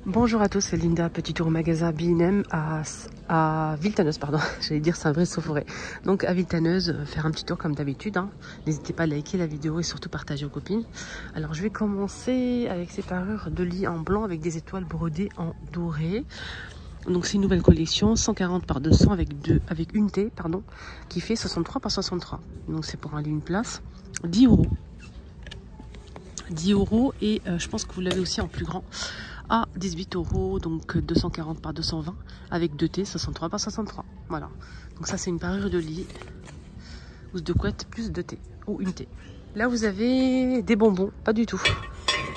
Bonjour à tous, c'est Linda, petit tour au magasin B&M à Villetaneuse, pardon, j'allais dire Saint-Brice-au-Forêt. Donc à Villetaneuse, faire un petit tour comme d'habitude, hein. N'hésitez pas à liker la vidéo et surtout partager aux copines. Alors je vais commencer avec ces parures de lit en blanc avec des étoiles brodées en doré. Donc c'est une nouvelle collection, 140 par 200 avec une T, pardon, qui fait 63 par 63. Donc c'est pour un lit une place, 10 €. 10 € et je pense que vous l'avez aussi en plus grand à 18 €, donc 240 par 220 avec 2 T, 63 par 63. Voilà, donc ça c'est une parure de lit, housse de couette plus 2 T ou une T. Là vous avez des bonbons, pas du tout.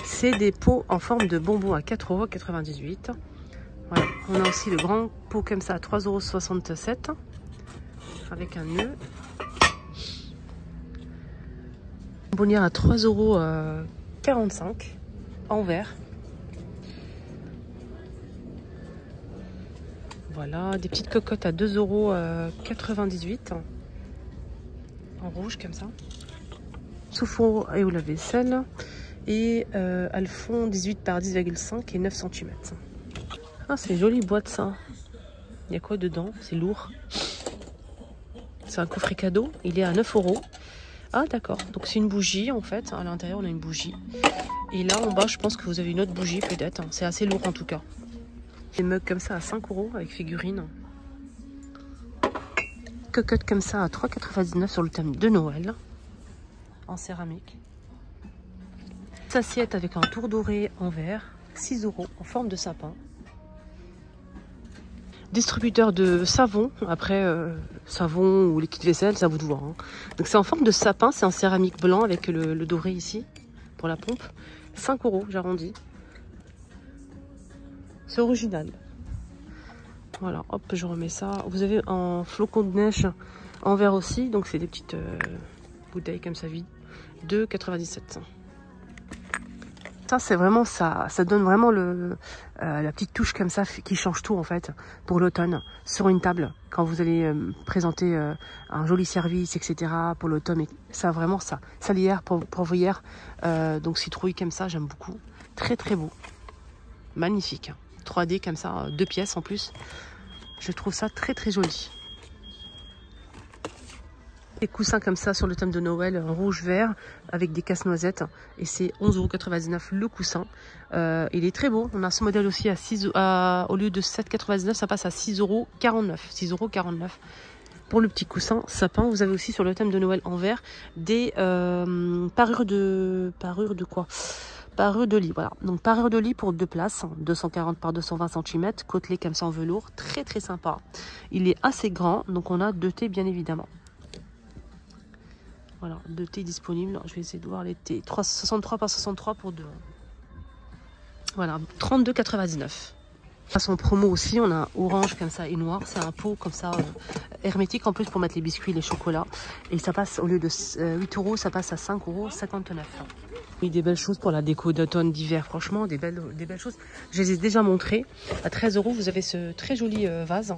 C'est des pots en forme de bonbons à 4,98 €. Voilà, on a aussi le grand pot comme ça à 3,67 € avec un nœud. Bonbonnière à 3,45 € en verre. Voilà, des petites cocottes à 2,98 € en rouge comme ça. Sous-four et au lave-vaisselle. Et elles font 18 par 10,5 et 9 cm. Ah, c'est joli boîte ça. Il y a quoi dedans? C'est lourd. C'est un coffret cadeau. Il est à 9 €. Ah d'accord, donc c'est une bougie en fait. À l'intérieur on a une bougie. Et là en bas je pense que vous avez une autre bougie peut-être. C'est assez lourd en tout cas. Des mugs comme ça à 5 € avec figurines. Cocotte comme ça à 3,99 € sur le thème de Noël. En céramique. Assiette avec un tour doré en verre. 6 € en forme de sapin. Distributeur de savon. Après savon ou liquide vaisselle, ça vous de voir. Hein. Donc c'est en forme de sapin. C'est en céramique blanc avec le doré ici. Pour la pompe. 5 €, j'arrondis. C'est original. Voilà, hop, je remets ça. Vous avez un flocon de neige en verre aussi. Donc, c'est des petites bouteilles comme ça vides. 2,97 €. Ça, c'est vraiment ça. Ça donne vraiment la petite touche comme ça qui change tout en fait pour l'automne. Sur une table, quand vous allez présenter un joli service, etc. pour l'automne. Ça, vraiment ça. Salière pour volière. Donc, citrouille comme ça, j'aime beaucoup. Très, très beau. Magnifique. 3D comme ça, 2 pièces en plus. Je trouve ça très très joli. Des coussins comme ça sur le thème de Noël, rouge vert avec des casse-noisettes. Et c'est 11,99 € le coussin. Il est très beau. On a ce modèle aussi au lieu de 7,99 €, ça passe à 6,49 €. 6,49 € pour le petit coussin sapin. Vous avez aussi sur le thème de Noël en verre des parures de quoi? Parure de lit, voilà. Donc parure de lit pour 2 places, 240 par 220 cm, côtelé comme ça en velours, très très sympa. Il est assez grand, donc on a 2 T bien évidemment. Voilà, 2 T disponibles. Je vais essayer de voir les T. 63 par 63 pour 2. Voilà, 32,99 €. Façon promo aussi, on a orange comme ça et noir. C'est un pot comme ça hermétique en plus pour mettre les biscuits, les chocolats. Et ça passe au lieu de 8 €, ça passe à 5,59 €. Oui, des belles choses pour la déco d'automne, d'hiver. Franchement, des belles choses. Je les ai déjà montrées. À 13 €, vous avez ce très joli vase.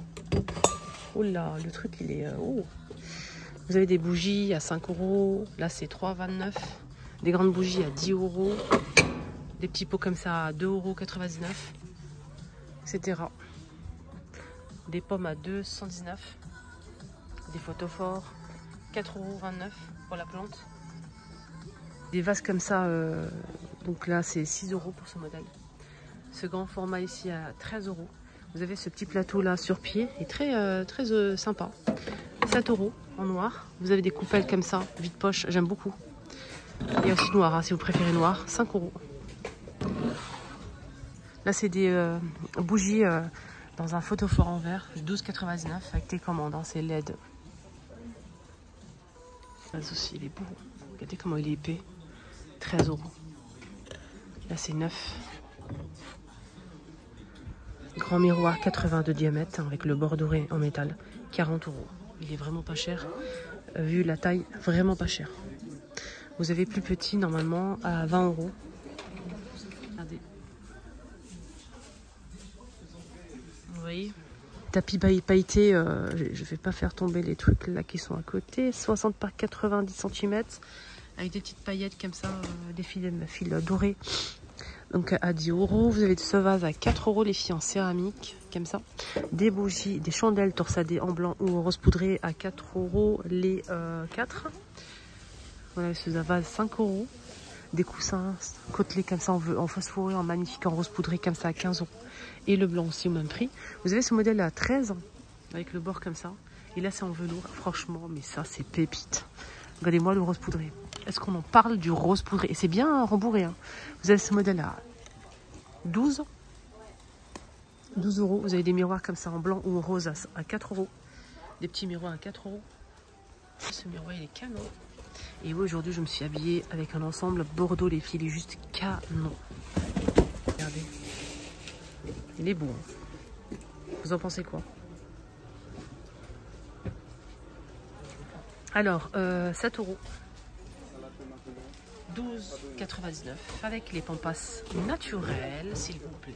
Oh là, le truc, il est... oh. Vous avez des bougies à 5 €. Là, c'est 3,29 €. Des grandes bougies à 10 €. Des petits pots comme ça à 2,99 €, etc. Des pommes à 2,119 €. Des photophores, 4,29 € pour la plante. Des vases comme ça, donc là c'est 6 € pour ce modèle. Ce grand format ici à 13 €. Vous avez ce petit plateau là sur pied, et très sympa. 7 € en noir. Vous avez des coupelles comme ça, vide poche, j'aime beaucoup. Il y a aussi noir, hein, si vous préférez noir, 5 €. Là c'est des bougies dans un photophore en verre, 12,99 € avec télécommande, hein, c'est LED. Là aussi il est beau, regardez comment il est épais. 13 €. Là c'est 9. Grand miroir 80 de diamètre avec le bord doré en métal, 40 €. Il est vraiment pas cher. Vu la taille, vraiment pas cher. Vous avez plus petit normalement à 20 €. Regardez. Vous voyez? Tapis pailleté, je vais pas faire tomber les trucs là qui sont à côté. 60 par 90 cm. Avec des petites paillettes comme ça, des fils dorés. Donc à 10 €. Vous avez ce vase à 4 € les filles en céramique, comme ça. Des bougies, des chandelles torsadées en blanc ou rose poudré à 4 € les 4. Voilà ce vase 5 €. Des coussins côtelés comme ça en phosphoré, en magnifique, en rose poudré comme ça à 15 €. Et le blanc aussi au même prix. Vous avez ce modèle à 13 avec le bord comme ça. Et là c'est en velours. Franchement, mais ça c'est pépite. Regardez-moi le rose poudré. Est-ce qu'on en parle du rose poudré? Et c'est bien rembourré. Hein. Vous avez ce modèle à 12 €. Vous avez des miroirs comme ça en blanc ou en rose à 4 €. Des petits miroirs à 4 €. Ce miroir il est canon. Et oui, aujourd'hui je me suis habillée avec un ensemble bordeaux les filles. Il est juste canon. Regardez. Il est beau. Hein. Vous en pensez quoi? Alors, 7 €. 12,99 € avec les pampas naturelles, s'il vous plaît.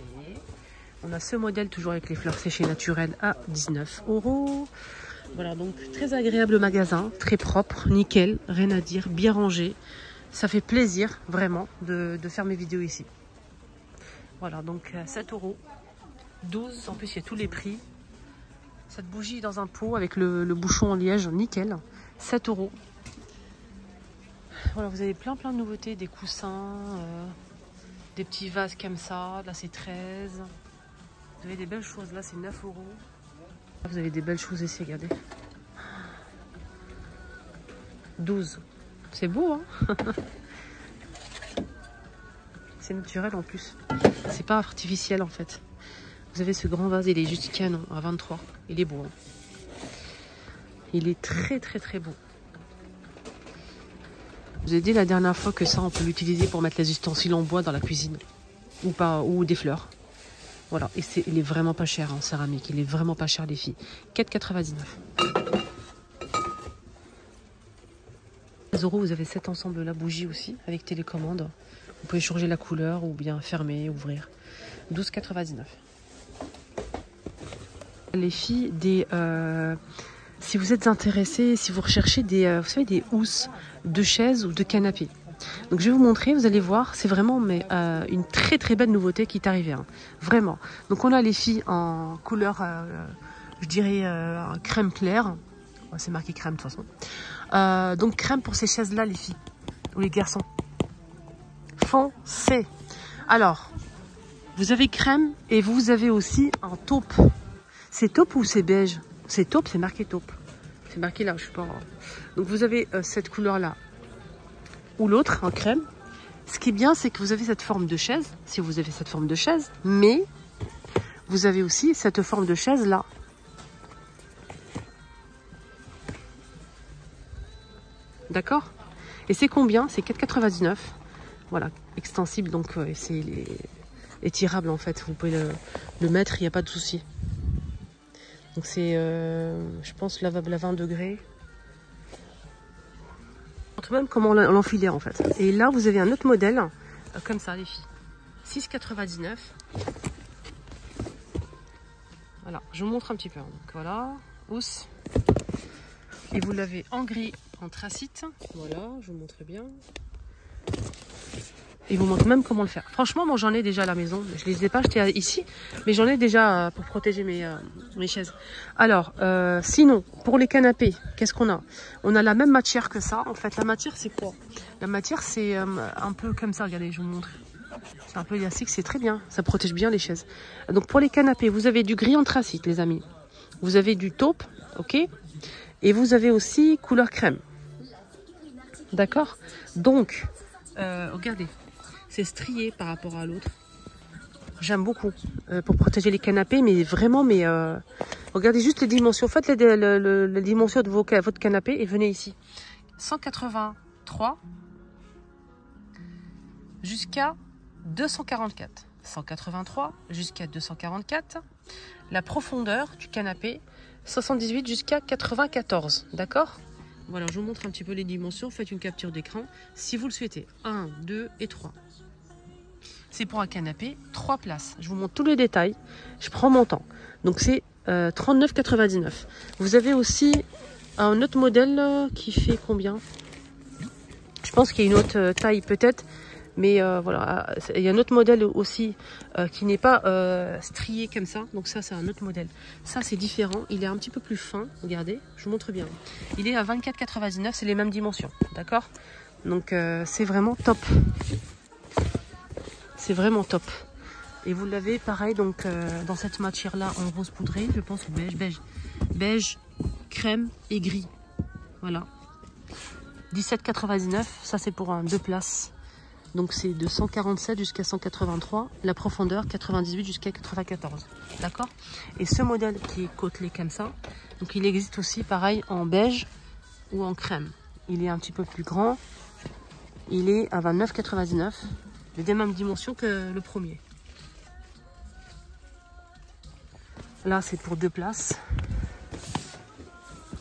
On a ce modèle toujours avec les fleurs séchées naturelles à 19 €. Voilà, donc très agréable magasin, très propre, nickel, rien à dire, bien rangé. Ça fait plaisir vraiment de faire mes vidéos ici. Voilà, donc 7 €. 12, en plus il y a tous les prix. Cette bougie dans un pot avec le bouchon en liège, nickel. 7 €. Voilà, vous avez plein de nouveautés, des coussins, des petits vases comme ça. Là c'est 13. Vous avez des belles choses, là c'est 9 €. Vous avez des belles choses ici, regardez. 12. C'est beau, hein. C'est naturel en plus. C'est pas artificiel en fait. Vous avez ce grand vase, il est juste canon à 23. Il est beau. Hein. Il est très beau. Je vous ai dit la dernière fois que ça, on peut l'utiliser pour mettre les ustensiles en bois dans la cuisine. Ou des fleurs. Voilà. Et il est vraiment pas cher en céramique. Il est vraiment pas cher les filles. 4,99 €. 16 €, vous avez cet ensemble là, bougie aussi, avec télécommande. Vous pouvez changer la couleur ou bien fermer, ouvrir. 12,99 €. Les filles, si vous êtes intéressés, si vous recherchez vous savez, des housses de chaises ou de canapés. Donc je vais vous montrer, vous allez voir, c'est vraiment une très belle nouveauté qui est arrivée. Hein. Vraiment. Donc on a les filles en couleur, je dirais crème clair. C'est marqué crème de toute façon. Donc crème pour ces chaises-là, les filles. Ou les garçons. Foncé. Alors, vous avez crème et vous avez aussi un taupe. C'est taupe ou c'est beige? C'est taupe, c'est marqué taupe. C'est marqué là, je suis pas... Donc vous avez cette couleur-là ou l'autre en crème. Ce qui est bien, c'est que vous avez cette forme de chaise, si vous avez cette forme de chaise, mais vous avez aussi cette forme de chaise là. D'accord? Et c'est combien? C'est 4,99 €. Voilà, extensible, donc c'est étirable en fait. Vous pouvez le mettre, il n'y a pas de souci. Donc c'est, je pense, lavable à 20 degrés. Même comment l'enfiler en fait. Et là, vous avez un autre modèle, comme ça les filles. 6,99 €. Voilà, je vous montre un petit peu. Donc voilà, housse. Et vous l'avez en gris anthracite. Voilà, je vous montre bien. Et vous montre même comment le faire. Franchement, moi j'en ai déjà à la maison. Je ne les ai pas achetés ici, mais j'en ai déjà pour protéger mes chaises. Alors, sinon, pour les canapés, qu'est-ce qu'on a? On a la même matière que ça. En fait, la matière, c'est quoi? La matière, c'est un peu comme ça. Regardez, je vous montre. C'est un peu élastique, c'est très bien. Ça protège bien les chaises. Donc, pour les canapés, vous avez du gris anthracite, les amis. Vous avez du taupe, ok? Et vous avez aussi couleur crème. D'accord? Donc, regardez. C'est strié par rapport à l'autre. J'aime beaucoup pour protéger les canapés, mais vraiment, regardez juste les dimensions. Faites les dimensions de votre canapé et venez ici. 183 jusqu'à 244. 183 jusqu'à 244. La profondeur du canapé, 78 jusqu'à 94. D'accord? Voilà, je vous montre un petit peu les dimensions. Faites une capture d'écran si vous le souhaitez. 1, 2 et 3. C'est pour un canapé, 3 places. Je vous montre tous les détails. Je prends mon temps. Donc c'est 39,99 €. Vous avez aussi un autre modèle qui fait combien? Je pense qu'il y a une autre taille peut-être. Mais voilà, il y a un autre modèle aussi qui n'est pas strié comme ça. Donc ça, c'est un autre modèle. Ça, c'est différent. Il est un petit peu plus fin. Regardez, je vous montre bien. Il est à 24,99. C'est les mêmes dimensions. D'accord? Donc c'est vraiment top. C'est vraiment top. Et vous l'avez pareil donc dans cette matière-là en rose poudré, je pense, beige, crème et gris. Voilà. 17,99. Ça, c'est pour un 2 places. Donc c'est de 147 jusqu'à 183, la profondeur 98 jusqu'à 94, d'accord? Et ce modèle qui est côtelé comme ça, donc il existe aussi pareil en beige ou en crème. Il est un petit peu plus grand, il est à 29,99, des mêmes dimensions que le premier. Là c'est pour 2 places,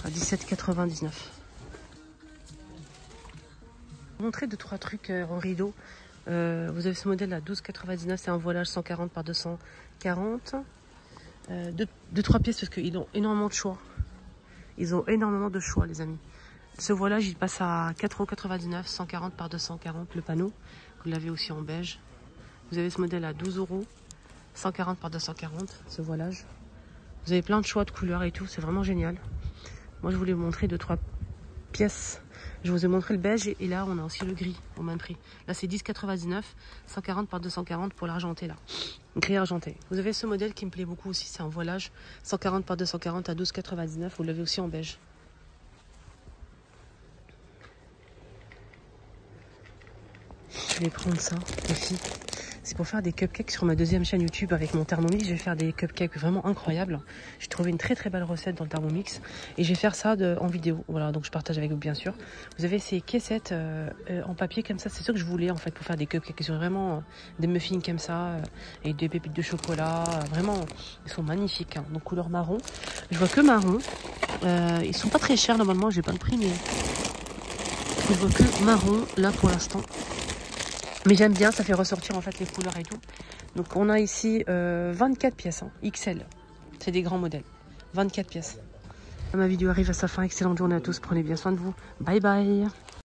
à 17,99. Montrer 2-3 trucs en rideau. Vous avez ce modèle à 12,99, c'est un voilage 140 par 240. 2-3 pièces parce qu'ils ont énormément de choix. Ils ont énormément de choix, les amis. Ce voilage, il passe à 4,99 €, 140 par 240 le panneau. Vous l'avez aussi en beige. Vous avez ce modèle à 12 €, 140 par 240, ce voilage. Vous avez plein de choix de couleurs et tout, c'est vraiment génial. Moi, je voulais vous montrer 2-3 pièces. Je vous ai montré le beige et là on a aussi le gris au même prix. Là c'est 10,99, 140 par 240 pour l'argenté là. Gris argenté. Vous avez ce modèle qui me plaît beaucoup aussi, c'est un voilage 140 par 240 à 12,99. Vous l'avez aussi en beige. Je vais prendre ça aussi. C'est pour faire des cupcakes sur ma deuxième chaîne YouTube avec mon Thermomix. Je vais faire des cupcakes vraiment incroyables. J'ai trouvé une très belle recette dans le Thermomix et je vais faire ça en vidéo. Voilà, donc je partage avec vous bien sûr. Vous avez ces caissettes en papier comme ça, c'est ce que je voulais en fait pour faire des cupcakes. Ils ont vraiment des muffins comme ça et des pépites de chocolat. Vraiment, ils sont magnifiques. Hein. Donc couleur marron. Je vois que marron. Ils sont pas très chers normalement. J'ai pas le prix, mais je vois que marron là pour l'instant. Mais j'aime bien, ça fait ressortir en fait les couleurs et tout. Donc on a ici 24 pièces, hein, XL. C'est des grands modèles. 24 pièces. Ma vidéo arrive à sa fin. Excellente journée à tous. Prenez bien soin de vous. Bye bye.